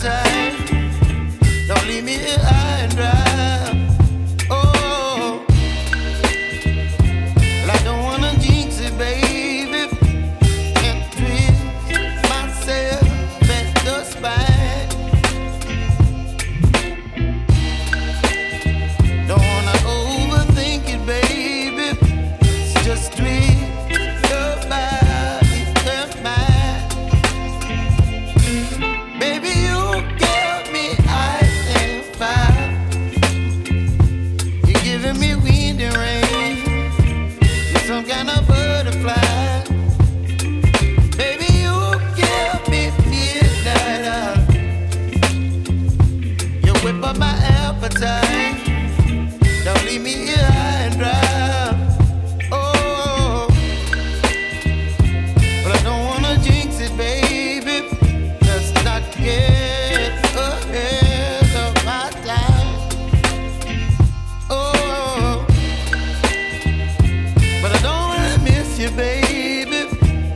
appetite. Don't leave me here high and dry. Oh, well, I don't wanna jinx it, baby, and twist myself at the spine. Don't wanna overthink it, baby. It's just twist your body and mine. Baby, you give me ice and fire. You're giving me wind and rain. You're some kind of butterfly. Baby, you give me midnight. You whip up my appetite. Don't leave me here high and dry. Oh, but I don't wanna jinx it, baby. Let's not get ahead of my time. Oh, but I don't wanna miss you, baby.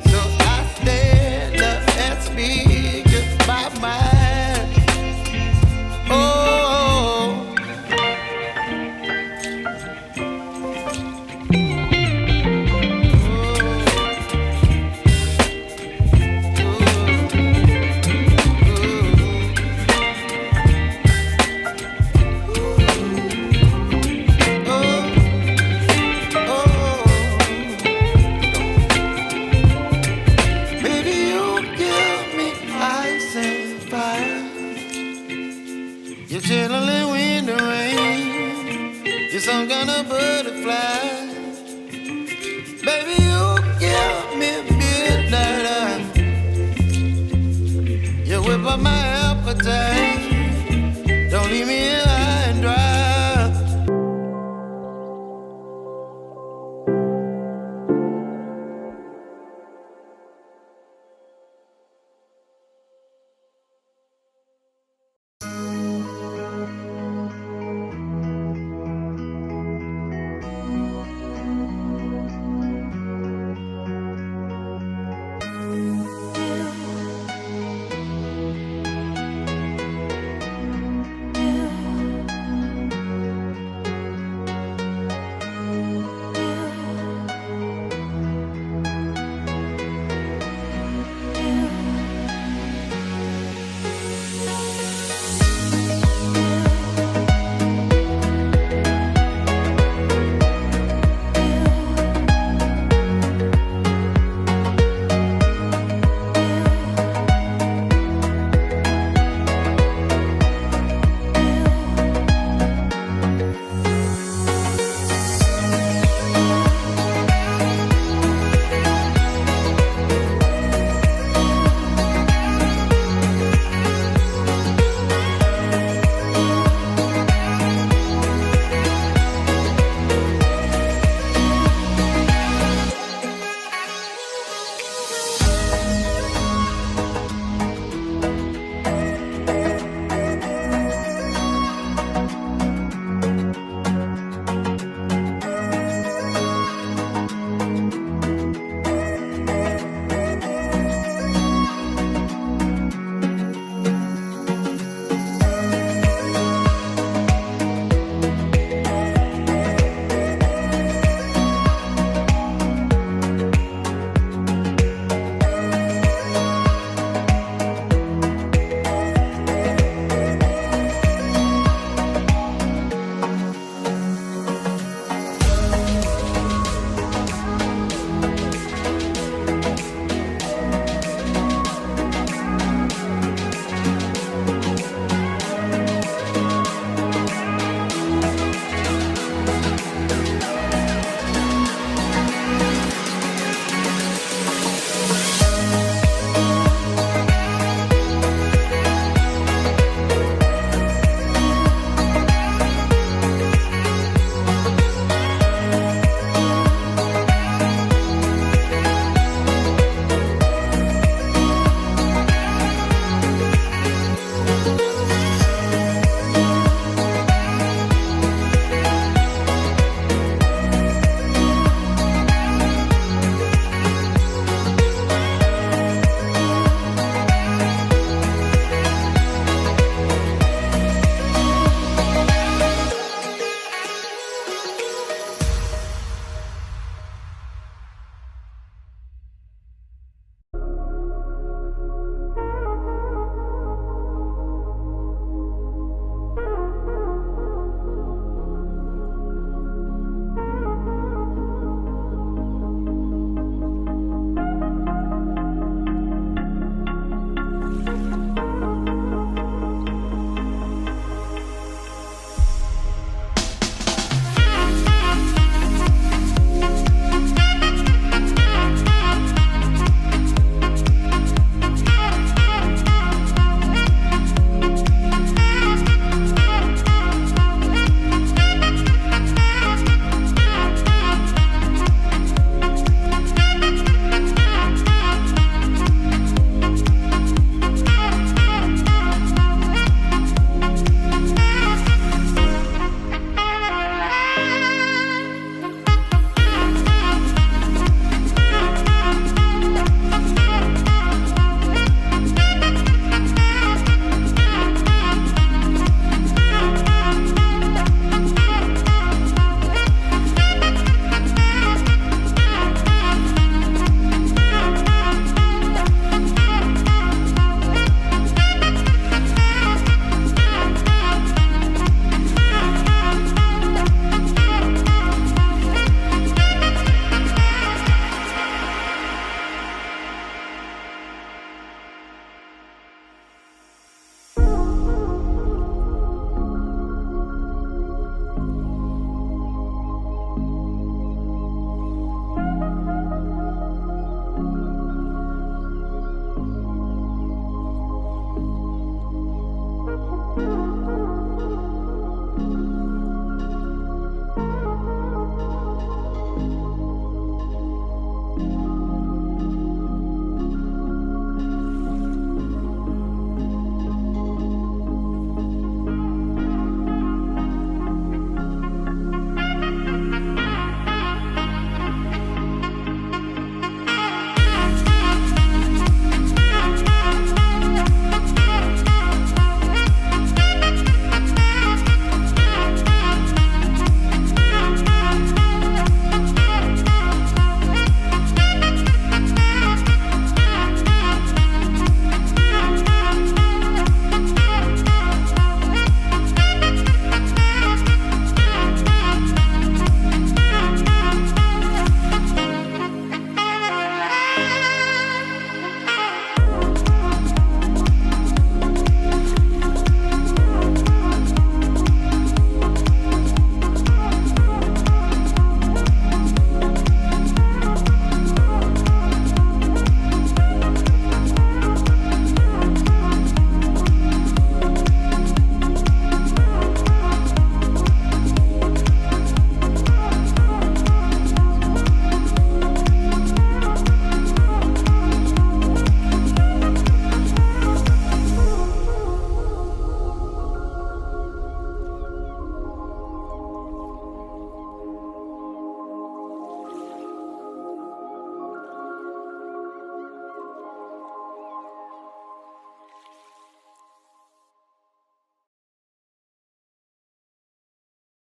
So I stand up and speak my mind. Oh. Baby, you give me ice and fire. You're chilling wind and rain. You're some kind of butterfly. Baby, you give me midnight. You whip up my